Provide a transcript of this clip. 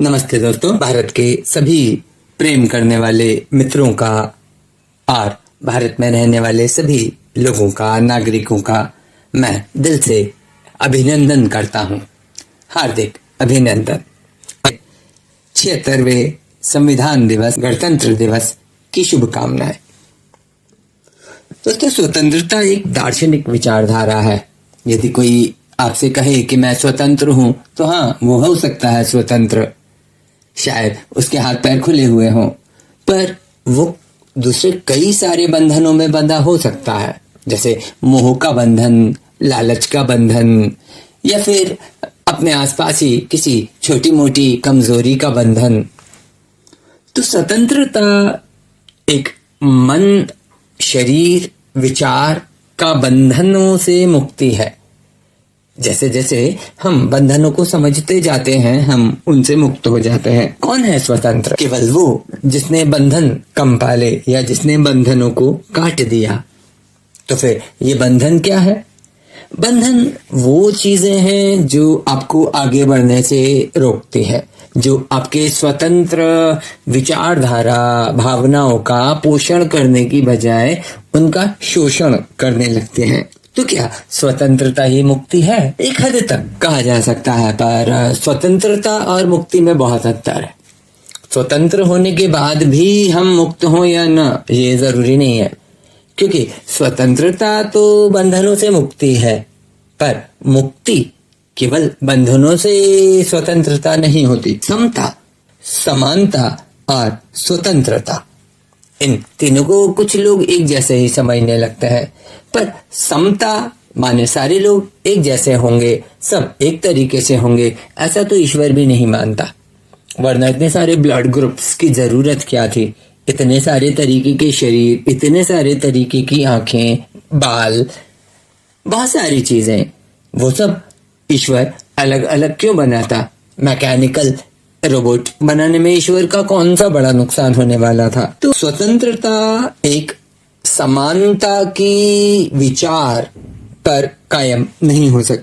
नमस्ते दोस्तों, भारत के सभी प्रेम करने वाले मित्रों का और भारत में रहने वाले सभी लोगों का, नागरिकों का मैं दिल से अभिनंदन करता हूं। हार्दिक अभिनंदन। 76वें संविधान दिवस, गणतंत्र दिवस की शुभकामनाएं। दोस्तों, स्वतंत्रता एक दार्शनिक विचारधारा है। यदि कोई आपसे कहे कि मैं स्वतंत्र हूं, तो हाँ, वो हो सकता है स्वतंत्र, शायद उसके हाथ पैर खुले हुए हों, पर वो दूसरे कई सारे बंधनों में बंधा हो सकता है, जैसे मोह का बंधन, लालच का बंधन, या फिर अपने आसपास ही किसी छोटी मोटी कमजोरी का बंधन। तो स्वतंत्रता एक मन, शरीर, विचार का बंधनों से मुक्ति है। जैसे जैसे हम बंधनों को समझते जाते हैं, हम उनसे मुक्त हो जाते हैं। कौन है स्वतंत्र? केवल वो जिसने बंधन कम पाले या जिसने बंधनों को काट दिया। तो फिर ये बंधन क्या है? बंधन वो चीजें हैं जो आपको आगे बढ़ने से रोकती है, जो आपके स्वतंत्र विचारधारा, भावनाओं का पोषण करने की बजाय उनका शोषण करने लगते हैं। तो क्या स्वतंत्रता ही मुक्ति है? एक हद तक कहा जा सकता है, पर स्वतंत्रता और मुक्ति में बहुत अंतर है। स्वतंत्र होने के बाद भी हम मुक्त हों या न, ये जरूरी नहीं है, क्योंकि स्वतंत्रता तो बंधनों से मुक्ति है, पर मुक्ति केवल बंधनों से स्वतंत्रता नहीं होती। समता, समानता और स्वतंत्रता, इन तीनों को कुछ लोग एक जैसे ही समझने लगते हैं, पर समता माने सारे लोग एक जैसे होंगे, सब एक तरीके से होंगे, ऐसा तो ईश्वर भी नहीं मानता। वरना इतने सारे ब्लड ग्रुप्स की जरूरत क्या थी? इतने सारे तरीके के शरीर, इतने सारे तरीके की आंखें, बाल, बहुत सारी चीजें, वो सब ईश्वर अलग अलग क्यों बनाता? मैकेनिकल रोबोट बनाने में ईश्वर का कौन सा बड़ा नुकसान होने वाला था? तो स्वतंत्रता एक समानता की विचार पर कायम नहीं हो सकती।